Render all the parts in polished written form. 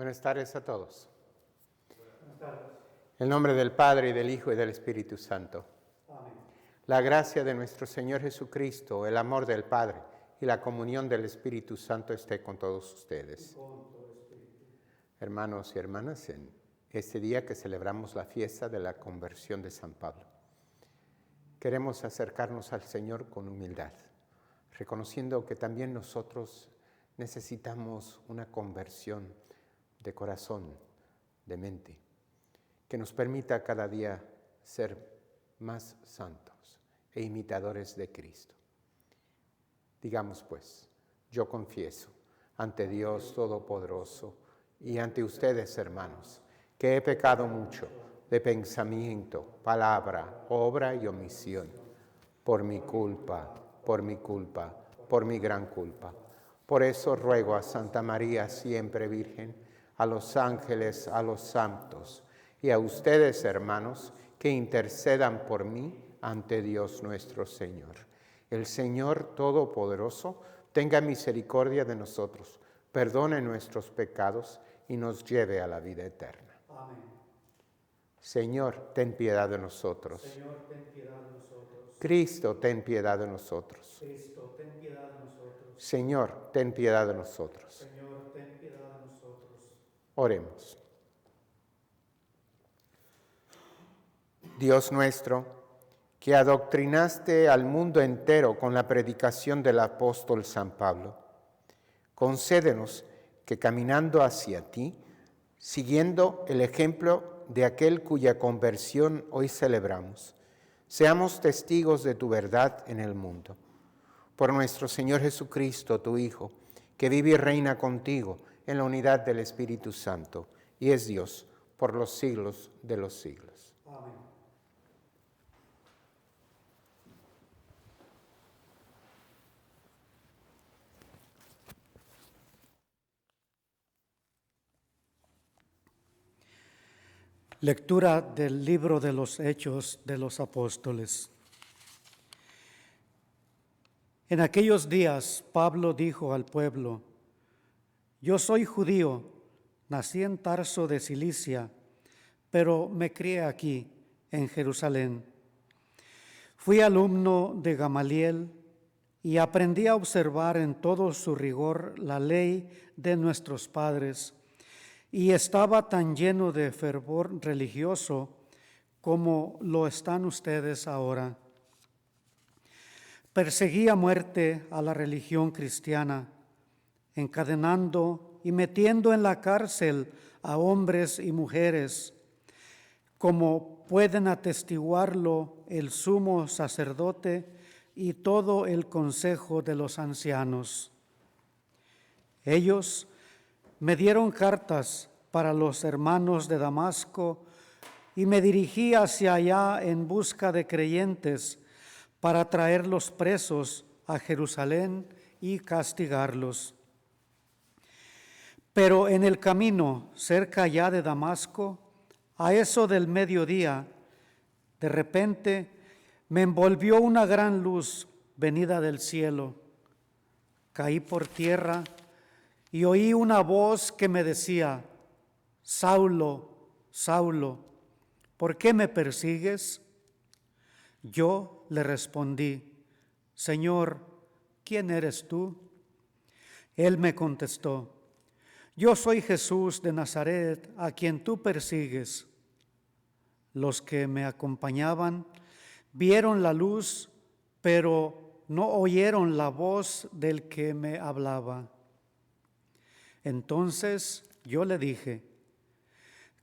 Buenas tardes a todos. Buenas tardes. En el nombre del Padre, y del Hijo, y del Espíritu Santo. Amén. La gracia de nuestro Señor Jesucristo, el amor del Padre y la comunión del Espíritu Santo esté con todos ustedes. Y con todo espíritu. Hermanos y hermanas, en este día que celebramos la fiesta de la conversión de San Pablo, queremos acercarnos al Señor con humildad, reconociendo que también nosotros necesitamos una conversión de corazón, de mente, que nos permita cada día ser más santos e imitadores de Cristo. Digamos pues, yo confieso ante Dios Todopoderoso y ante ustedes, hermanos, que he pecado mucho de pensamiento, palabra, obra y omisión, por mi culpa, por mi gran culpa. Por eso ruego a Santa María, siempre Virgen, a los ángeles, a los santos, y a ustedes, hermanos, que intercedan por mí ante Dios nuestro Señor. El Señor Todopoderoso tenga misericordia de nosotros, perdone nuestros pecados y nos lleve a la vida eterna. Amén. Señor, ten piedad de nosotros. Señor, ten piedad de nosotros. Cristo, ten piedad de nosotros. Cristo, ten piedad de nosotros. Señor, ten piedad de nosotros. Señor, ten piedad de nosotros. Oremos. Dios nuestro, que adoctrinaste al mundo entero con la predicación del apóstol San Pablo, concédenos que caminando hacia ti, siguiendo el ejemplo de aquel cuya conversión hoy celebramos, seamos testigos de tu verdad en el mundo. Por nuestro Señor Jesucristo, tu Hijo, que vive y reina contigo en la unidad del Espíritu Santo, y es Dios por los siglos de los siglos. Amén. Lectura del libro de los Hechos de los Apóstoles. En aquellos días Pablo dijo al pueblo: Yo soy judío, nací en Tarso de Cilicia, pero me crié aquí, en Jerusalén. Fui alumno de Gamaliel y aprendí a observar en todo su rigor la ley de nuestros padres, y estaba tan lleno de fervor religioso como lo están ustedes ahora. Perseguí a muerte a la religión cristiana, encadenando y metiendo en la cárcel a hombres y mujeres, como pueden atestiguarlo el sumo sacerdote y todo el consejo de los ancianos. Ellos me dieron cartas para los hermanos de Damasco y me dirigí hacia allá en busca de creyentes para traerlos presos a Jerusalén y castigarlos. Pero en el camino, cerca ya de Damasco, a eso del mediodía, de repente me envolvió una gran luz venida del cielo. Caí por tierra y oí una voz que me decía: Saulo, Saulo, ¿por qué me persigues? Yo le respondí: Señor, ¿quién eres tú? Él me contestó: Yo soy Jesús de Nazaret, a quien tú persigues. Los que me acompañaban vieron la luz, pero no oyeron la voz del que me hablaba. Entonces yo le dije: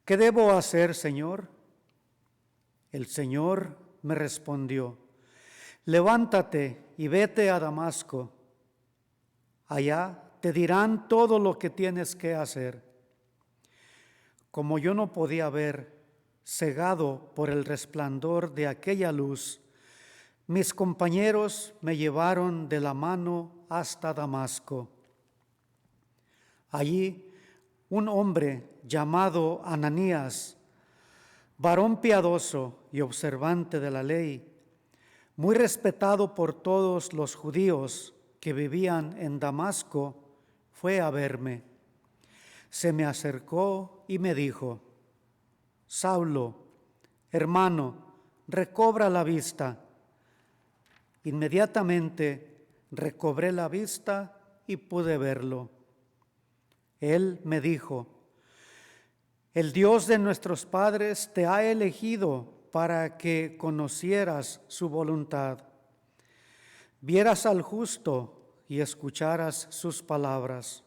¿Qué debo hacer, Señor? El Señor me respondió: Levántate y vete a Damasco. Allá te dirán todo lo que tienes que hacer. Como yo no podía ver, cegado por el resplandor de aquella luz, mis compañeros me llevaron de la mano hasta Damasco. Allí un hombre llamado Ananías, varón piadoso y observante de la ley, muy respetado por todos los judíos que vivían en Damasco, fue a verme. se me acercó y me dijo: Saulo, hermano, recobra la vista. Inmediatamente recobré la vista y pude verlo. Él me dijo: el Dios de nuestros padres te ha elegido para que conocieras su voluntad, vieras al justo y escucharas sus palabras.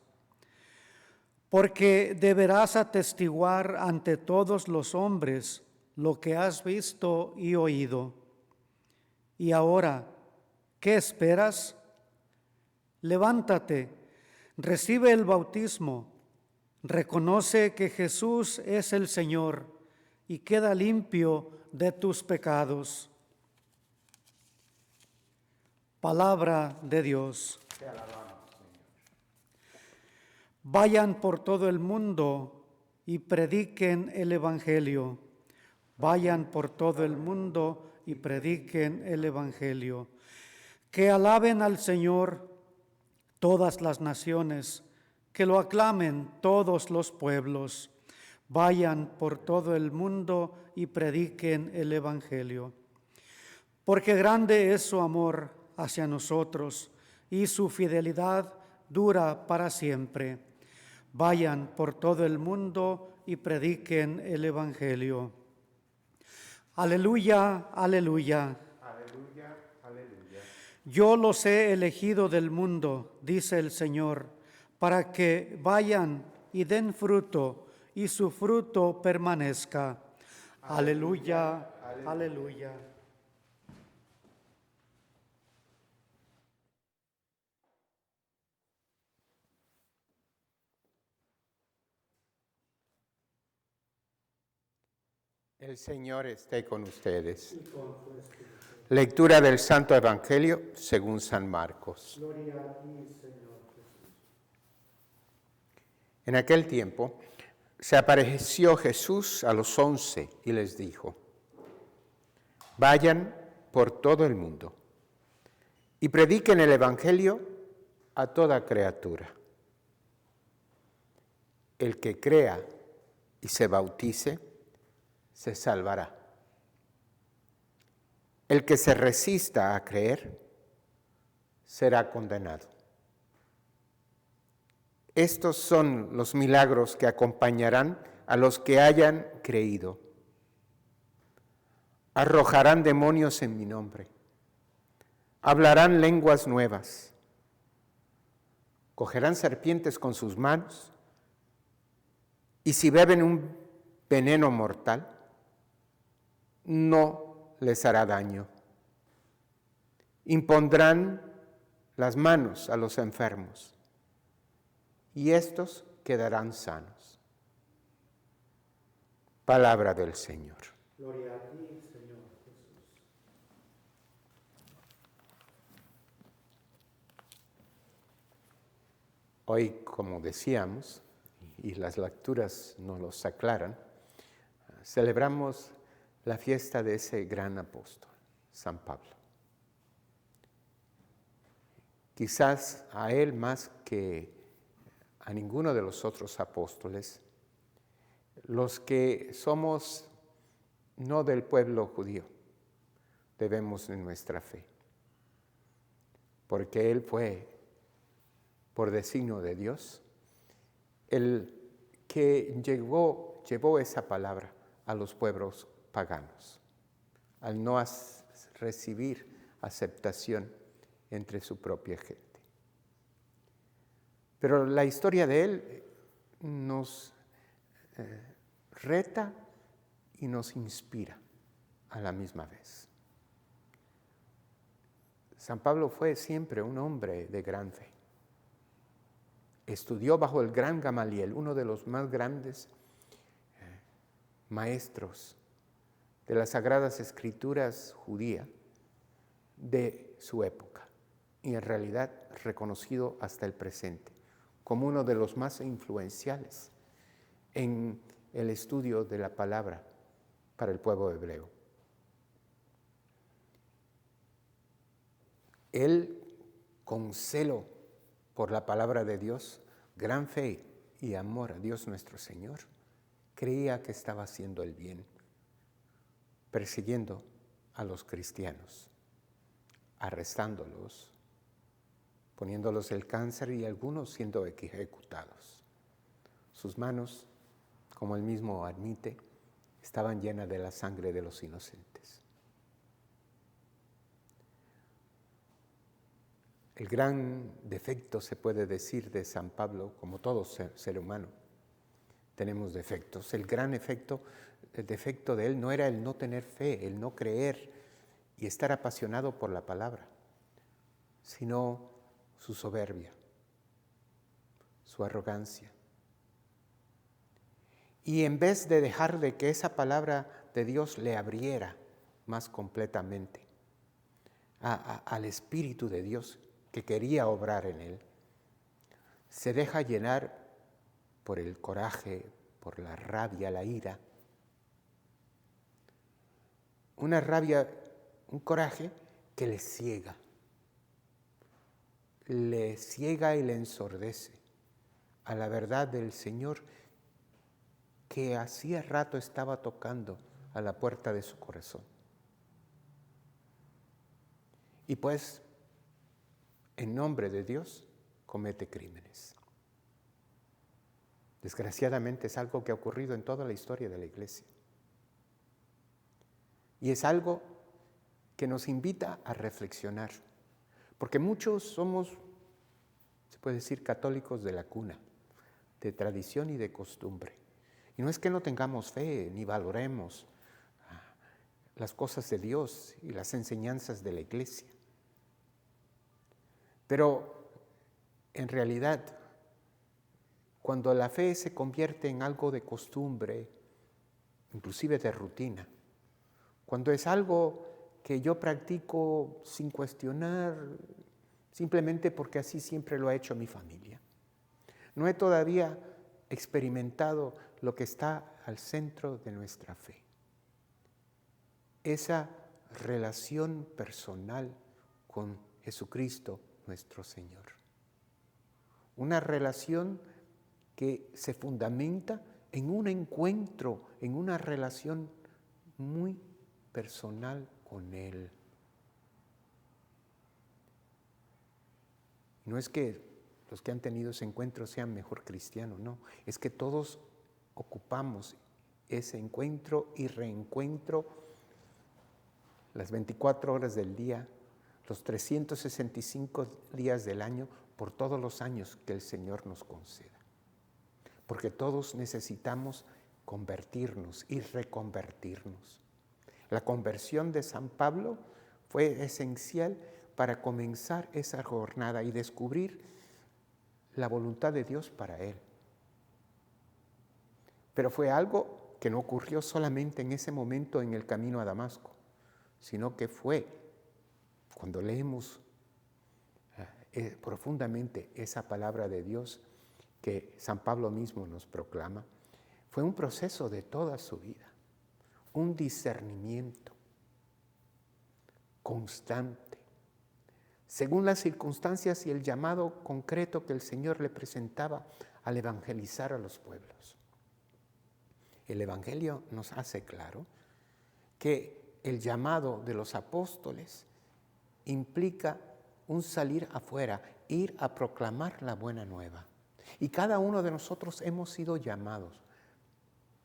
Porque deberás atestiguar ante todos los hombres lo que has visto y oído. Y ahora, ¿qué esperas? Levántate, recibe el bautismo, reconoce que Jesús es el Señor y queda limpio de tus pecados. Palabra de Dios. Te alabamos, Señor. Vayan por todo el mundo y prediquen el Evangelio. Vayan por todo el mundo y prediquen el Evangelio. Que alaben al Señor todas las naciones, que lo aclamen todos los pueblos. Vayan por todo el mundo y prediquen el Evangelio. Porque grande es su amor hacia nosotros y su fidelidad dura para siempre. Vayan por todo el mundo y prediquen el Evangelio. Aleluya, aleluya. Aleluya, aleluya. Yo los he elegido del mundo, dice el Señor, para que vayan y den fruto y su fruto permanezca. Aleluya, aleluya. El Señor esté con ustedes. Lectura del Santo Evangelio según San Marcos. Gloria a ti, Señor Jesús. En aquel tiempo se apareció Jesús a los 11 y les dijo: vayan por todo el mundo y prediquen el Evangelio a toda criatura. El que crea y se bautice se salvará. El que se resista a creer será condenado. Estos son los milagros que acompañarán a los que hayan creído. Arrojarán demonios en mi nombre. Hablarán lenguas nuevas. Cogerán serpientes con sus manos. Y si beben un veneno mortal, no les hará daño. Impondrán las manos a los enfermos y estos quedarán sanos. Palabra del Señor. Gloria a ti, Señor Jesús. Hoy, como decíamos, y las lecturas nos los aclaran, celebramos la fiesta de ese gran apóstol, San Pablo. Quizás a él más que a ninguno de los otros apóstoles, los que somos no del pueblo judío, debemos en nuestra fe, porque él fue, por designio de Dios, el que llevó esa palabra a los pueblos paganos, al no recibir aceptación entre su propia gente. Pero la historia de él nos reta y nos inspira a la misma vez. San Pablo fue siempre un hombre de gran fe. Estudió bajo el gran Gamaliel, uno de los más grandes maestros de las Sagradas Escrituras judía de su época, y en realidad reconocido hasta el presente como uno de los más influenciales en el estudio de la palabra para el pueblo hebreo. Él, con celo por la palabra de Dios, gran fe y amor a Dios nuestro Señor, creía que estaba haciendo el bien, persiguiendo a los cristianos, arrestándolos, poniéndolos el cáncer y algunos siendo ejecutados. Sus manos, como él mismo admite, estaban llenas de la sangre de los inocentes. El gran defecto, se puede decir, de San Pablo, como todo ser humano, tenemos defectos. El gran defecto de él no era el no tener fe, el no creer y estar apasionado por la palabra, sino su soberbia, su arrogancia. Y en vez de dejar de que esa palabra de Dios le abriera más completamente al Espíritu de Dios que quería obrar en él, se deja llenar por el coraje, por la rabia, la ira. Una rabia, un coraje que le ciega y le ensordece a la verdad del Señor que hacía rato estaba tocando a la puerta de su corazón. Y pues, en nombre de Dios, comete crímenes. Desgraciadamente es algo que ha ocurrido en toda la historia de la Iglesia. Y es algo que nos invita a reflexionar, porque muchos somos, se puede decir, católicos de la cuna, de tradición y de costumbre. Y no es que no tengamos fe ni valoremos las cosas de Dios y las enseñanzas de la Iglesia. Pero en realidad, cuando la fe se convierte en algo de costumbre, inclusive de rutina, cuando es algo que yo practico sin cuestionar, simplemente porque así siempre lo ha hecho mi familia, no he todavía experimentado lo que está al centro de nuestra fe. Esa relación personal con Jesucristo nuestro Señor. Una relación que se fundamenta en un encuentro, en una relación muy personal con Él. No es que los que han tenido ese encuentro sean mejor cristianos, no. Es que todos ocupamos ese encuentro y reencuentro las 24 horas del día, los 365 días del año, por todos los años que el Señor nos conceda. Porque todos necesitamos convertirnos y reconvertirnos. La conversión de San Pablo fue esencial para comenzar esa jornada y descubrir la voluntad de Dios para él. Pero fue algo que no ocurrió solamente en ese momento en el camino a Damasco, sino que fue, cuando leemos profundamente esa palabra de Dios que San Pablo mismo nos proclama, fue un proceso de toda su vida, un discernimiento constante, según las circunstancias y el llamado concreto que el Señor le presentaba al evangelizar a los pueblos. El Evangelio nos hace claro que el llamado de los apóstoles implica un salir afuera, ir a proclamar la buena nueva. Y cada uno de nosotros hemos sido llamados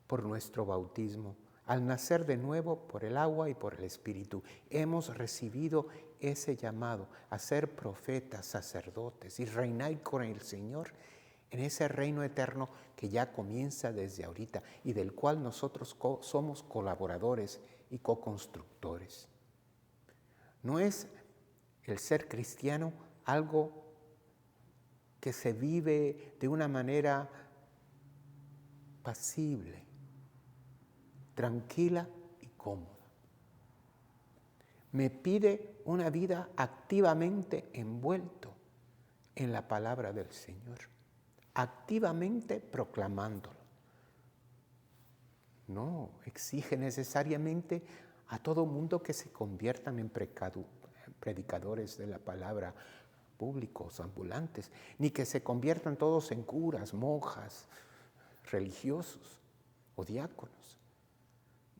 por nuestro bautismo. Al nacer de nuevo por el agua y por el Espíritu, hemos recibido ese llamado a ser profetas, sacerdotes y reinar con el Señor en ese reino eterno que ya comienza desde ahorita y del cual nosotros somos colaboradores y co-constructores. No es el ser cristiano algo que se vive de una manera pasible, tranquila y cómoda. Me pide una vida activamente envuelto en la palabra del Señor, activamente proclamándolo. No, exige necesariamente a todo mundo que se conviertan en predicadores de la palabra, públicos, ambulantes, ni que se conviertan todos en curas, monjas, religiosos o diáconos.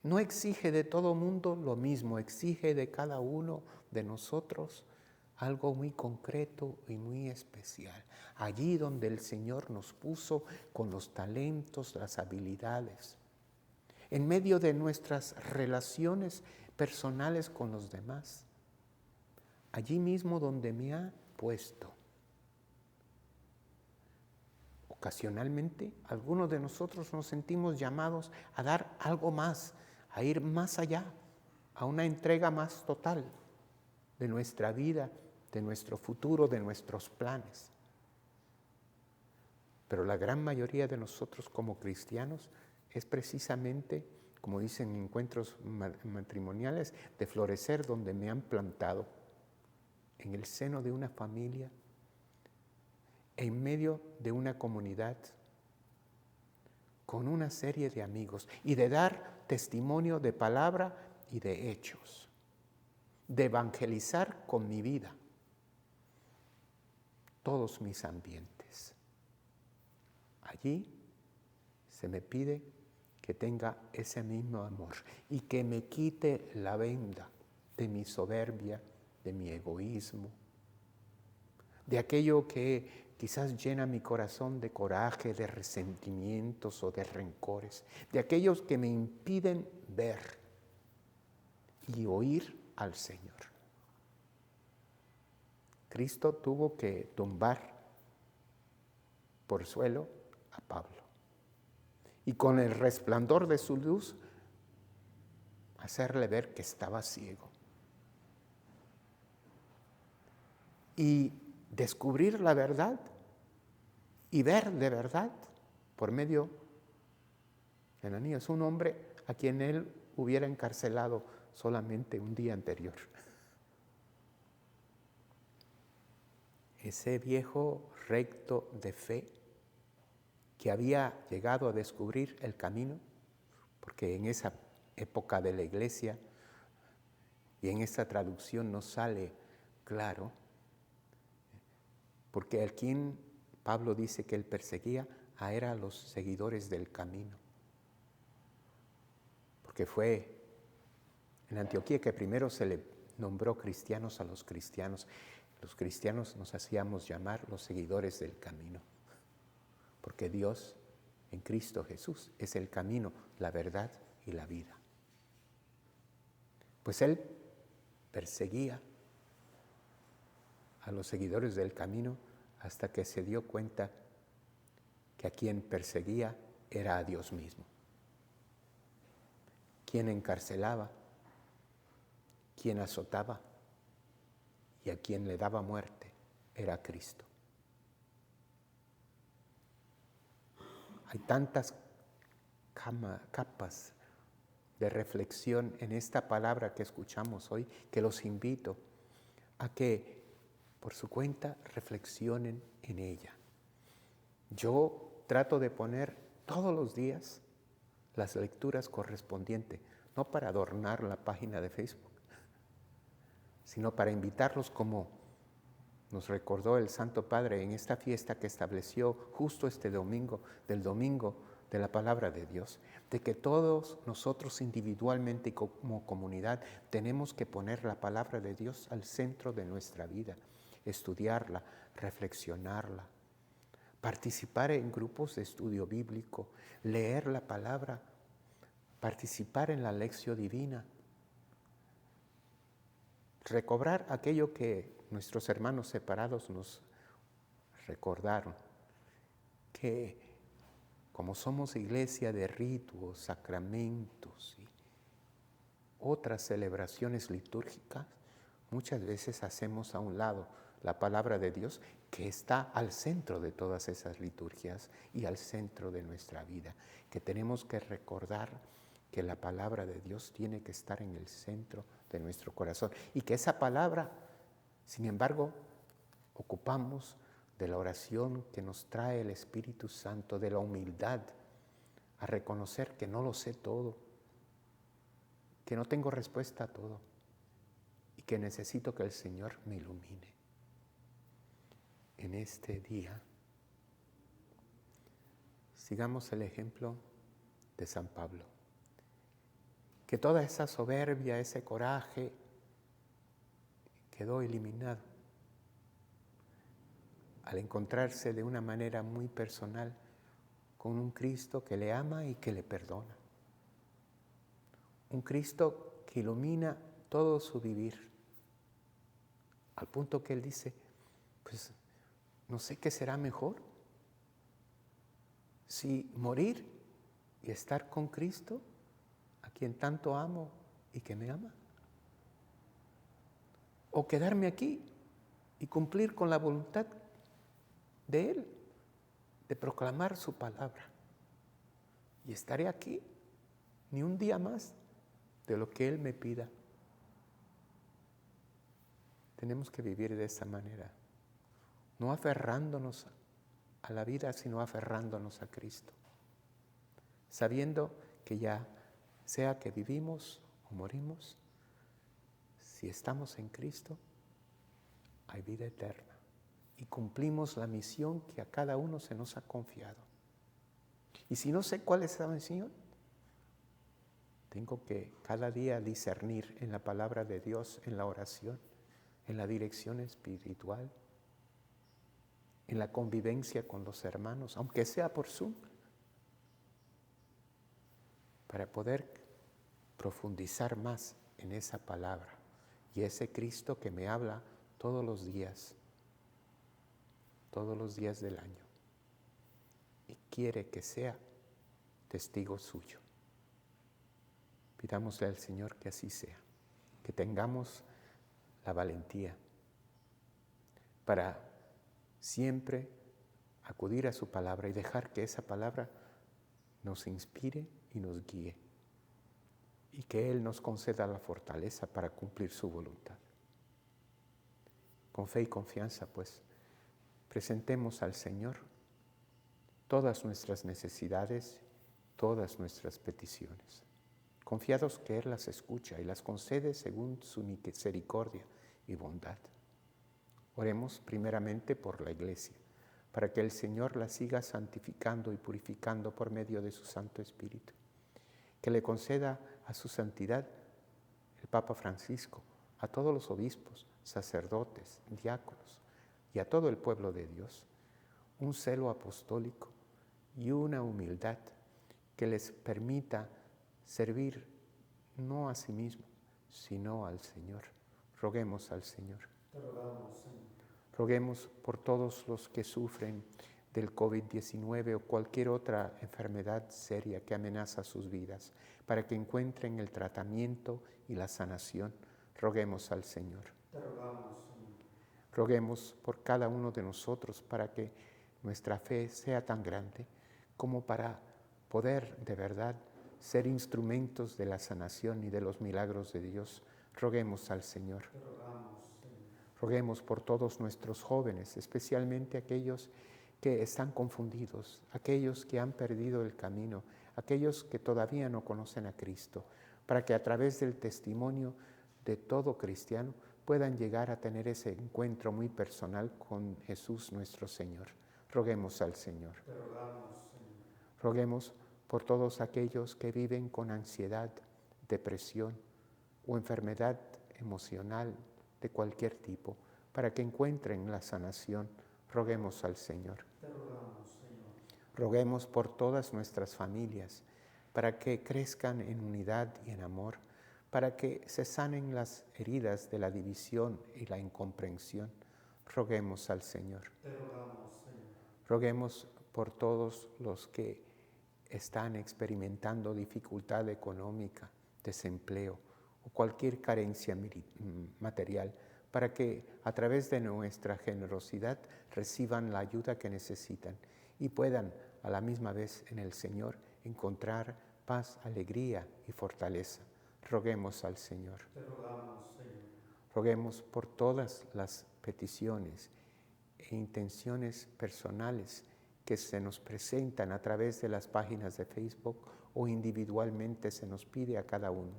No exige de todo mundo lo mismo, exige de cada uno de nosotros algo muy concreto y muy especial. Allí donde el Señor nos puso con los talentos, las habilidades, en medio de nuestras relaciones personales con los demás, allí mismo donde me ha puesto. Ocasionalmente, algunos de nosotros nos sentimos llamados a dar algo más, a ir más allá, a una entrega más total de nuestra vida, de nuestro futuro, de nuestros planes. Pero la gran mayoría de nosotros como cristianos es precisamente, como dicen encuentros matrimoniales, de florecer donde me han plantado, en el seno de una familia, en medio de una comunidad, con una serie de amigos, y de dar testimonio de palabra y de hechos, de evangelizar con mi vida todos mis ambientes. Allí se me pide que tenga ese mismo amor y que me quite la venda de mi soberbia, de mi egoísmo, de aquello que quizás llena mi corazón de coraje, de resentimientos o de rencores, de aquellos que me impiden ver y oír al Señor. Cristo tuvo que tumbar por suelo a Pablo y con el resplandor de su luz hacerle ver que estaba ciego y descubrir la verdad y ver de verdad por medio de Ananías, un hombre a quien él hubiera encarcelado solamente un día anterior. Ese viejo recto de fe que había llegado a descubrir el camino, porque en esa época de la iglesia y en esta traducción no sale claro, porque a quien Pablo dice que él perseguía era a los seguidores del camino, porque fue en Antioquía que primero se le nombró cristianos a los cristianos. Los cristianos nos hacíamos llamar los seguidores del camino, porque Dios en Cristo Jesús es el camino, la verdad y la vida. Pues él perseguía a los seguidores del camino hasta que se dio cuenta que a quien perseguía era a Dios mismo. Quien encarcelaba, quien azotaba y a quien le daba muerte era Cristo. Hay tantas capas de reflexión en esta palabra que escuchamos hoy que los invito a que por su cuenta reflexionen en ella. Yo trato de poner todos los días las lecturas correspondientes, no para adornar la página de Facebook, sino para invitarlos, como nos recordó el Santo Padre en esta fiesta que estableció justo este domingo, del domingo de la palabra de Dios, de que todos nosotros individualmente y como comunidad tenemos que poner la palabra de Dios al centro de nuestra vida, estudiarla, reflexionarla, participar en grupos de estudio bíblico, leer la palabra, participar en la lección divina, recobrar aquello que nuestros hermanos separados nos recordaron, que como somos iglesia de ritos, sacramentos y otras celebraciones litúrgicas, muchas veces hacemos a un lado la palabra de Dios, que está al centro de todas esas liturgias y al centro de nuestra vida, que tenemos que recordar que la palabra de Dios tiene que estar en el centro de nuestro corazón y que esa palabra, sin embargo, ocupamos de la oración que nos trae el Espíritu Santo, de la humildad, a reconocer que no lo sé todo, que no tengo respuesta a todo y que necesito que el Señor me ilumine. en este día sigamos el ejemplo de San Pablo. Que toda esa soberbia, ese coraje quedó eliminado al encontrarse de una manera muy personal con un Cristo que le ama y que le perdona. Un Cristo que ilumina todo su vivir, al punto que él dice, pues no sé qué será mejor, si morir y estar con Cristo, a quien tanto amo y que me ama, o quedarme aquí y cumplir con la voluntad de Él, de proclamar su palabra. Y estaré aquí ni un día más de lo que Él me pida. Tenemos que vivir de esa manera, no aferrándonos a la vida, sino aferrándonos a Cristo, sabiendo que ya sea que vivimos o morimos, si estamos en Cristo, hay vida eterna y cumplimos la misión que a cada uno se nos ha confiado. Y si no sé cuál es esa misión, tengo que cada día discernir en la palabra de Dios, en la oración, en la dirección espiritual, en la convivencia con los hermanos, aunque sea por Zoom, para poder profundizar más en esa palabra y ese Cristo que me habla todos los días del año, y quiere que sea testigo suyo. Pidámosle al Señor que así sea, que tengamos la valentía para siempre acudir a su palabra y dejar que esa palabra nos inspire y nos guíe, y que Él nos conceda la fortaleza para cumplir su voluntad. Con fe y confianza, pues, presentemos al Señor todas nuestras necesidades, todas nuestras peticiones, confiados que Él las escucha y las concede según su misericordia y bondad. Oremos primeramente por la Iglesia, para que el Señor la siga santificando y purificando por medio de su Santo Espíritu, que le conceda a su santidad el Papa Francisco, a todos los obispos, sacerdotes, diáconos y a todo el pueblo de Dios, un celo apostólico y una humildad que les permita servir no a sí mismos, sino al Señor. Roguemos al Señor. Te rogamos, Señor. Roguemos por todos los que sufren del COVID-19 o cualquier otra enfermedad seria que amenaza sus vidas, para que encuentren el tratamiento y la sanación. Roguemos al Señor. Te rogamos, Señor. Roguemos por cada uno de nosotros para que nuestra fe sea tan grande como para poder de verdad ser instrumentos de la sanación y de los milagros de Dios. Roguemos al Señor. Te rogamos, Señor. Roguemos por todos nuestros jóvenes, especialmente aquellos que están confundidos, aquellos que han perdido el camino, aquellos que todavía no conocen a Cristo, para que a través del testimonio de todo cristiano puedan llegar a tener ese encuentro muy personal con Jesús nuestro Señor. Roguemos al Señor. Te rogamos, Señor. Roguemos por todos aquellos que viven con ansiedad, depresión o enfermedad emocional de cualquier tipo, para que encuentren la sanación. Roguemos al Señor. Te rogamos, Señor. Roguemos por todas nuestras familias, para que crezcan en unidad y en amor, para que se sanen las heridas de la división y la incomprensión. Roguemos al Señor. Te rogamos, Señor. Roguemos por todos los que están experimentando dificultad económica, desempleo o cualquier carencia material, para que a través de nuestra generosidad reciban la ayuda que necesitan y puedan a la misma vez en el Señor encontrar paz, alegría y fortaleza. Roguemos al Señor. Te rogamos, Señor. Roguemos por todas las peticiones e intenciones personales que se nos presentan a través de las páginas de Facebook o individualmente se nos pide a cada uno,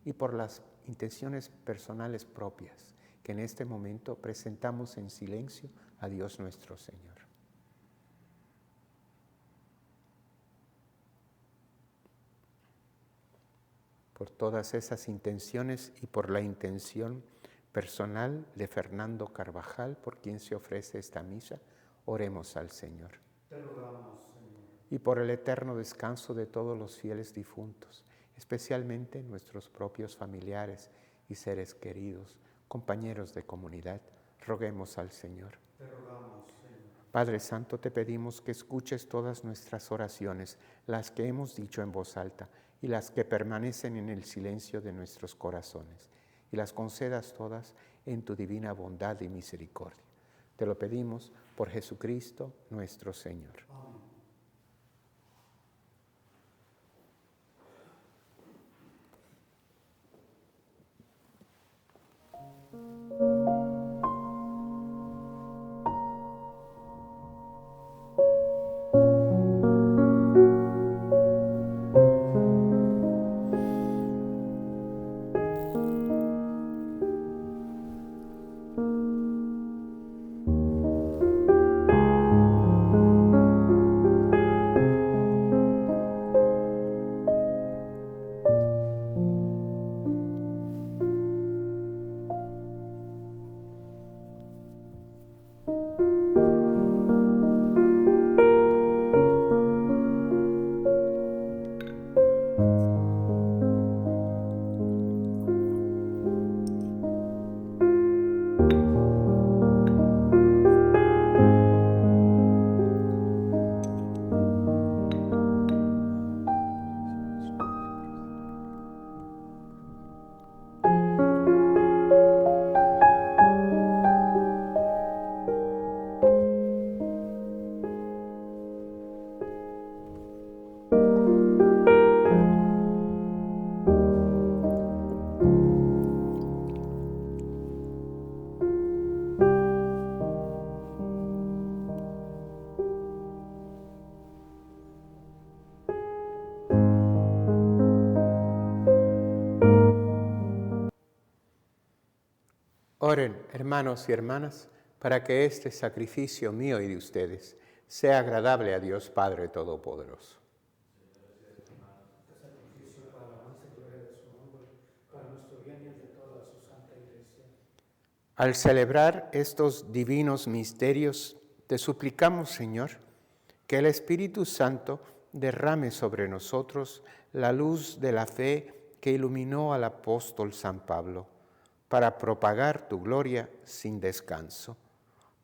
y por las intenciones personales propias que en este momento presentamos en silencio a Dios nuestro Señor. Por todas esas intenciones y por la intención personal de Fernando Carvajal, por quien se ofrece esta misa, oremos al Señor. Te rogamos, Señor. Y por el eterno descanso de todos los fieles difuntos, especialmente nuestros propios familiares y seres queridos, compañeros de comunidad, roguemos al Señor. Te rogamos, Señor. Padre Santo, te pedimos que escuches todas nuestras oraciones, las que hemos dicho en voz alta y las que permanecen en el silencio de nuestros corazones, y las concedas todas en tu divina bondad y misericordia. Te lo pedimos por Jesucristo nuestro Señor. Amén. Oren, hermanos y hermanas, para que este sacrificio mío y de ustedes sea agradable a Dios Padre Todopoderoso. Este sacrificio para alabanza y gloria de su nombre, para nuestro bien y el de toda su santa Iglesia. Al celebrar estos divinos misterios, te suplicamos, Señor, que el Espíritu Santo derrame sobre nosotros la luz de la fe que iluminó al apóstol San Pablo, para propagar tu gloria sin descanso.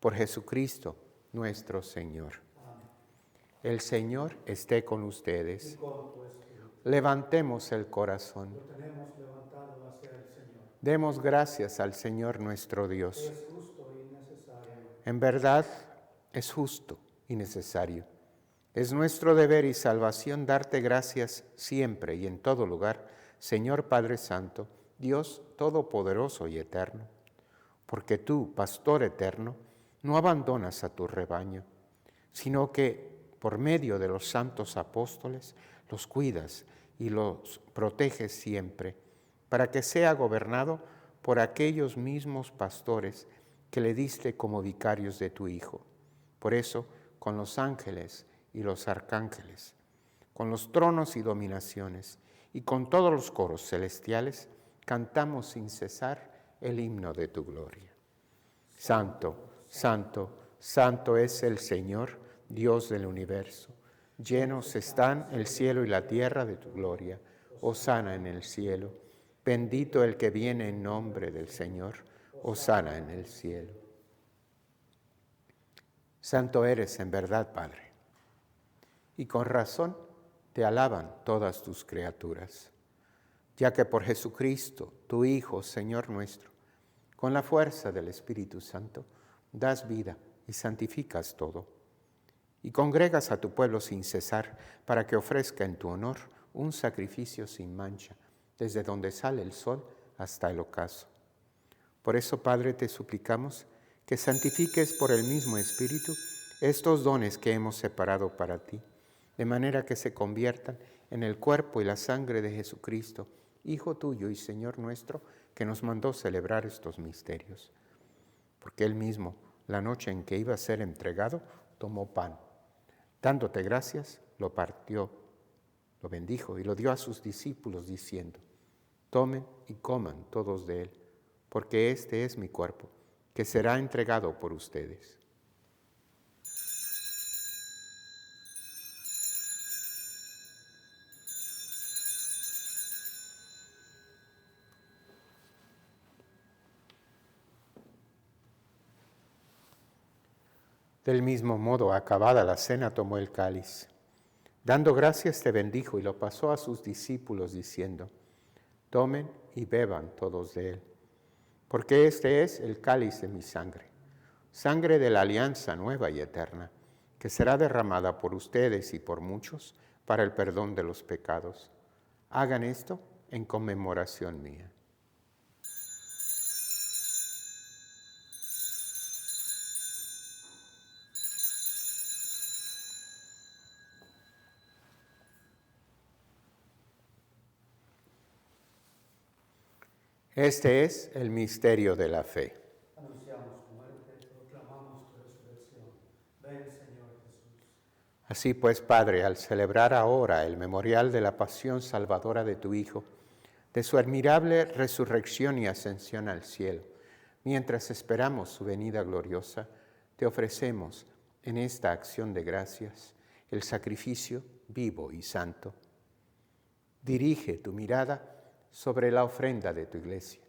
Por Jesucristo nuestro Señor. Amén. El Señor esté con ustedes. Y con tu espíritu. Levantemos el corazón. Lo tenemos levantado hacia el Señor. Demos gracias al Señor nuestro Dios. Es justo y necesario. En verdad, es justo y necesario. Es nuestro deber y salvación darte gracias siempre y en todo lugar, Señor Padre Santo, Dios Todopoderoso y Eterno, porque tú, Pastor eterno, no abandonas a tu rebaño, sino que por medio de los santos apóstoles los cuidas y los proteges siempre, para que sea gobernado por aquellos mismos pastores que le diste como vicarios de tu Hijo. Por eso, con los ángeles y los arcángeles, con los tronos y dominaciones, y con todos los coros celestiales, cantamos sin cesar el himno de tu gloria. Santo, santo, santo es el Señor, Dios del universo. Llenos están el cielo y la tierra de tu gloria. Hosana en el cielo. Bendito el que viene en nombre del Señor. Hosana en el cielo. Santo eres en verdad, Padre, y con razón te alaban todas tus criaturas, ya que por Jesucristo, tu Hijo, Señor nuestro, con la fuerza del Espíritu Santo, das vida y santificas todo, y congregas a tu pueblo sin cesar para que ofrezca en tu honor un sacrificio sin mancha, desde donde sale el sol hasta el ocaso. Por eso, Padre, te suplicamos que santifiques por el mismo Espíritu estos dones que hemos separado para ti, de manera que se conviertan en el cuerpo y la sangre de Jesucristo, Hijo tuyo y Señor nuestro, que nos mandó celebrar estos misterios. Porque Él mismo, la noche en que iba a ser entregado, tomó pan. Dándote gracias, lo partió, lo bendijo y lo dio a sus discípulos diciendo: tomen y coman todos de él, porque este es mi cuerpo, que será entregado por ustedes. Del mismo modo, acabada la cena, tomó el cáliz. Dando gracias, te bendijo y lo pasó a sus discípulos diciendo: tomen y beban todos de él, porque este es el cáliz de mi sangre, sangre de la alianza nueva y eterna, que será derramada por ustedes y por muchos para el perdón de los pecados. Hagan esto en conmemoración mía. Este es el misterio de la fe. Anunciamos tu muerte, proclamamos tu resurrección. Ven, Señor Jesús. Así pues, Padre, al celebrar ahora el memorial de la pasión salvadora de tu Hijo, de su admirable resurrección y ascensión al cielo, mientras esperamos su venida gloriosa, te ofrecemos en esta acción de gracias el sacrificio vivo y santo. Dirige tu mirada sobre la ofrenda de tu iglesia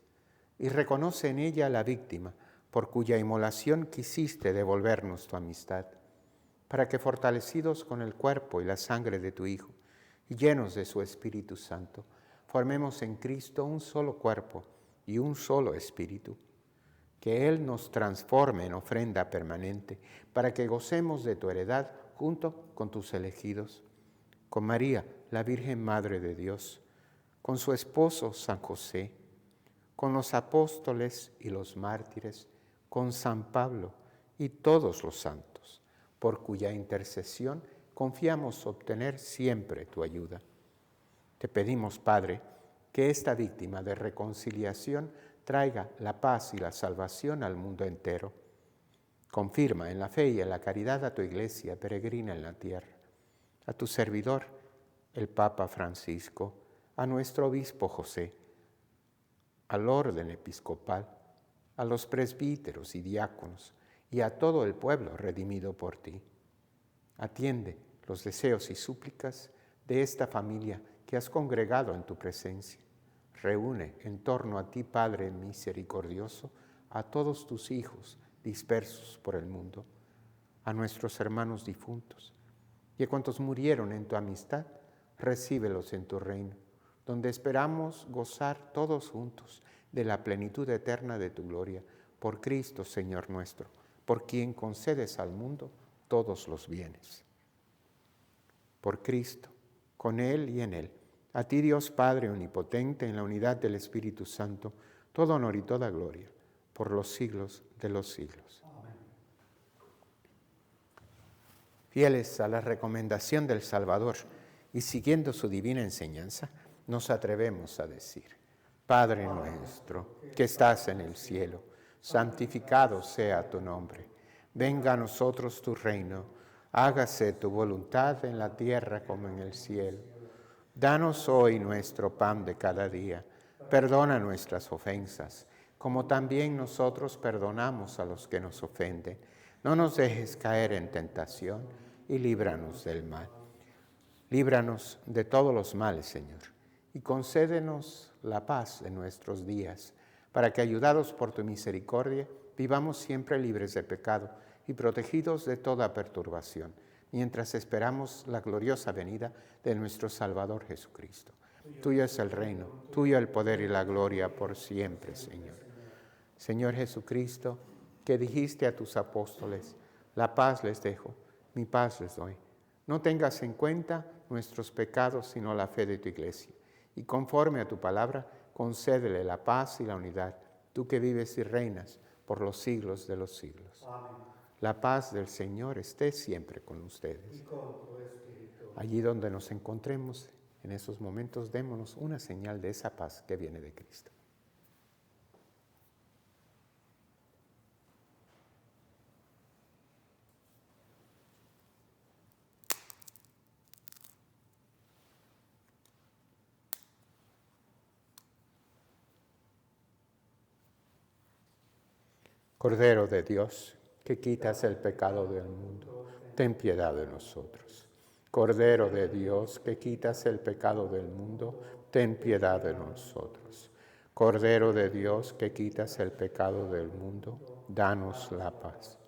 y reconoce en ella la víctima por cuya inmolación quisiste devolvernos tu amistad, para que fortalecidos con el cuerpo y la sangre de tu Hijo y llenos de su Espíritu Santo, formemos en Cristo un solo cuerpo y un solo espíritu. Que Él nos transforme en ofrenda permanente para que gocemos de tu heredad junto con tus elegidos, con María, la Virgen Madre de Dios, con su esposo San José, con los apóstoles y los mártires, con San Pablo y todos los santos, por cuya intercesión confiamos obtener siempre tu ayuda. Te pedimos, Padre, que esta víctima de reconciliación traiga la paz y la salvación al mundo entero. Confirma en la fe y en la caridad a tu iglesia peregrina en la tierra, a tu servidor, el Papa Francisco, a nuestro obispo José, al orden episcopal, a los presbíteros y diáconos y a todo el pueblo redimido por ti. Atiende los deseos y súplicas de esta familia que has congregado en tu presencia. Reúne en torno a ti, Padre misericordioso, a todos tus hijos dispersos por el mundo, a nuestros hermanos difuntos y a cuantos murieron en tu amistad, recíbelos en tu reino, donde esperamos gozar todos juntos de la plenitud eterna de tu gloria, por Cristo Señor nuestro, por quien concedes al mundo todos los bienes. Por Cristo, con Él y en Él, a ti Dios Padre omnipotente, en la unidad del Espíritu Santo, todo honor y toda gloria, por los siglos de los siglos. Amén. Fieles a la recomendación del Salvador y siguiendo su divina enseñanza, nos atrevemos a decir: Padre nuestro, que estás en el cielo, santificado sea tu nombre. Venga a nosotros tu reino, hágase tu voluntad en la tierra como en el cielo. Danos hoy nuestro pan de cada día. Perdona nuestras ofensas, como también nosotros perdonamos a los que nos ofenden. No nos dejes caer en tentación y líbranos del mal. Líbranos de todos los males, Señor, y concédenos la paz en nuestros días, para que, ayudados por tu misericordia, vivamos siempre libres de pecado y protegidos de toda perturbación, mientras esperamos la gloriosa venida de nuestro Salvador Jesucristo. Tuyo es el reino, tuyo el poder y la gloria por siempre, Señor. Señor Jesucristo, que dijiste a tus apóstoles: la paz les dejo, mi paz les doy. No tengas en cuenta nuestros pecados, sino la fe de tu iglesia. Y conforme a tu palabra, concédele la paz y la unidad, tú que vives y reinas por los siglos de los siglos. Amén. La paz del Señor esté siempre con ustedes. Y con tu espíritu. Allí donde nos encontremos, en esos momentos, démonos una señal de esa paz que viene de Cristo. Cordero de Dios, que quitas el pecado del mundo, ten piedad de nosotros. Cordero de Dios, que quitas el pecado del mundo, ten piedad de nosotros. Cordero de Dios, que quitas el pecado del mundo, danos la paz.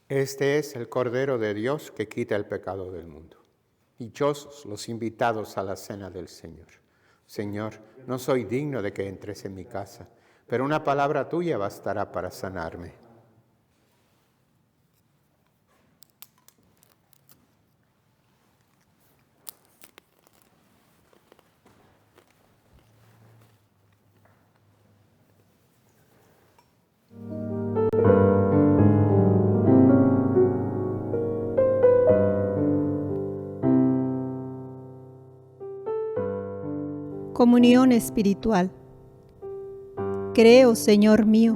Este es el Cordero de Dios que quita el pecado del mundo. Dichosos los invitados a la cena del Señor. Señor, no soy digno de que entres en mi casa, pero una palabra tuya bastará para sanarme. Comunión espiritual. Creo, Señor mío,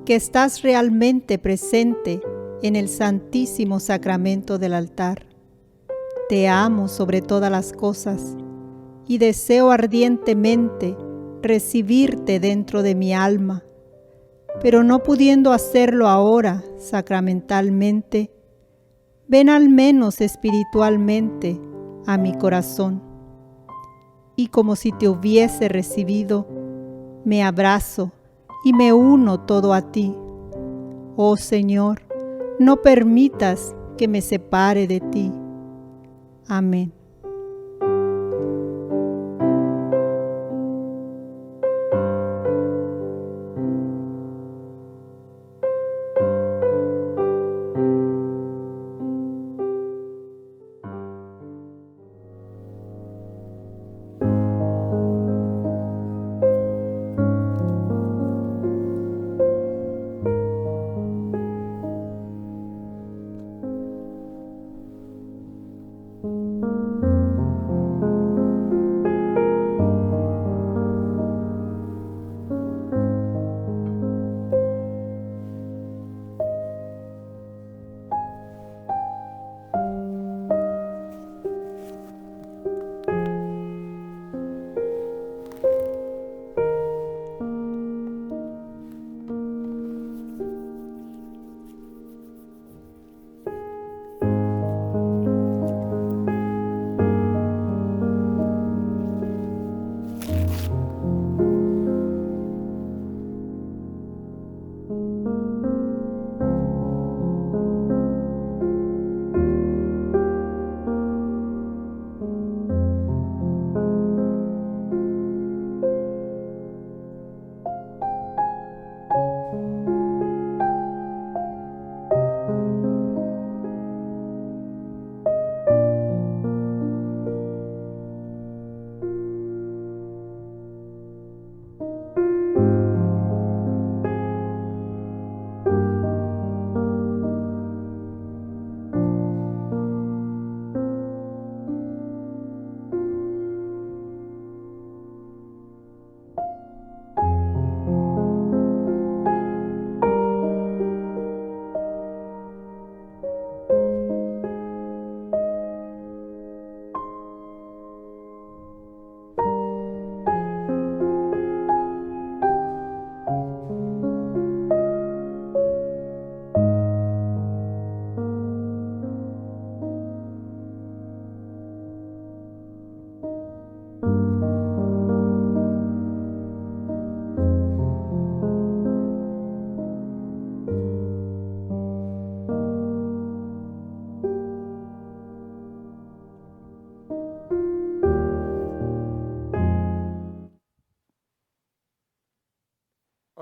que estás realmente presente en el Santísimo Sacramento del altar. Te amo sobre todas las cosas y deseo ardientemente recibirte dentro de mi alma, pero no pudiendo hacerlo ahora sacramentalmente, ven al menos espiritualmente a mi corazón. Y como si te hubiese recibido, me abrazo y me uno todo a ti. Oh Señor, no permitas que me separe de ti. Amén.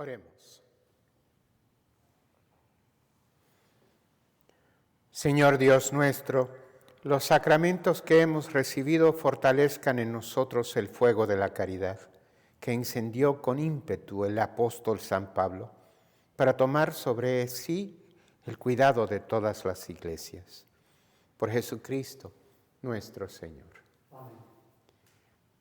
Oremos. Señor Dios nuestro, los sacramentos que hemos recibido fortalezcan en nosotros el fuego de la caridad, que encendió con ímpetu el apóstol San Pablo, para tomar sobre sí el cuidado de todas las iglesias. Por Jesucristo, nuestro Señor. Amén.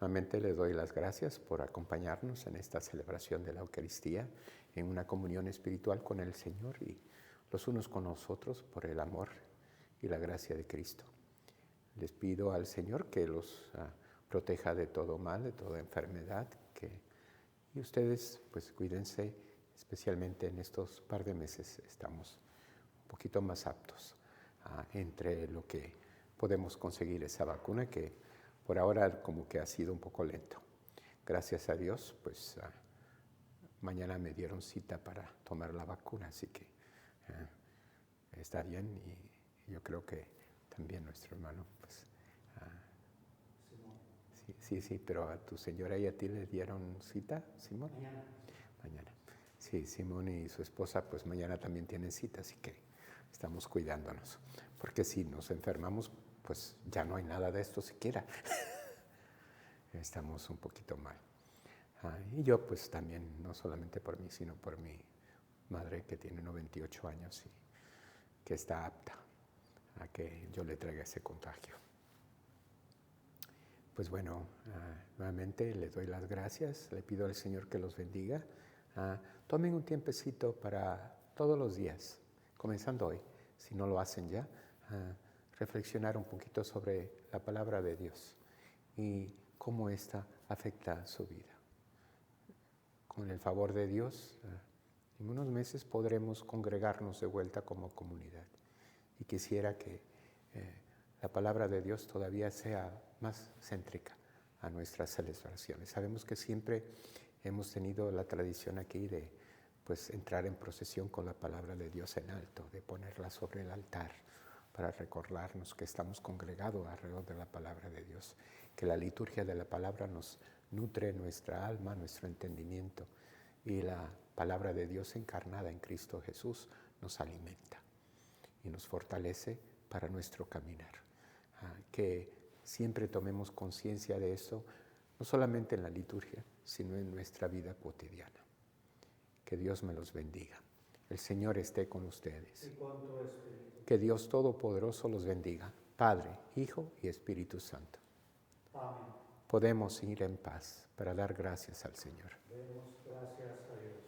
Nuevamente le doy las gracias por acompañarnos en esta celebración de la Eucaristía, en una comunión espiritual con el Señor y los unos con nosotros por el amor y la gracia de Cristo. Les pido al Señor que los proteja de todo mal, de toda enfermedad, y ustedes pues cuídense, especialmente en estos par de meses estamos un poquito más aptos entre lo que podemos conseguir esa vacuna que por ahora como que ha sido un poco lento. Gracias a Dios, pues mañana me dieron cita para tomar la vacuna, así que está bien y yo creo que también nuestro hermano, pues sí, pero a tu señora y a ti le dieron cita, Simón. Mañana. Sí, Simón y su esposa, pues mañana también tienen cita, así que estamos cuidándonos, porque si nos enfermamos, pues ya no hay nada de esto siquiera. Estamos un poquito mal. Y yo pues también, no solamente por mí, sino por mi madre que tiene 98 años y que está apta a que yo le traiga ese contagio. Pues bueno, nuevamente le doy las gracias, le pido al Señor que los bendiga. Tomen un tiempecito para todos los días, comenzando hoy, si no lo hacen ya, reflexionar un poquito sobre la palabra de Dios y cómo ésta afecta su vida. Con el favor de Dios, en unos meses podremos congregarnos de vuelta como comunidad. Y quisiera que la palabra de Dios todavía sea más céntrica a nuestras celebraciones. Sabemos que siempre hemos tenido la tradición aquí de pues entrar en procesión con la palabra de Dios en alto, de ponerla sobre el altar para recordarnos que estamos congregados alrededor de la palabra de Dios, que la liturgia de la palabra nos nutre nuestra alma, nuestro entendimiento, y la palabra de Dios encarnada en Cristo Jesús nos alimenta y nos fortalece para nuestro caminar. Que siempre tomemos conciencia de eso, no solamente en la liturgia, sino en nuestra vida cotidiana. Que Dios me los bendiga. El Señor esté con ustedes. Que Dios Todopoderoso los bendiga, Padre, Hijo y Espíritu Santo. Amén. Podemos ir en paz para dar gracias al Señor. Demos gracias a Dios.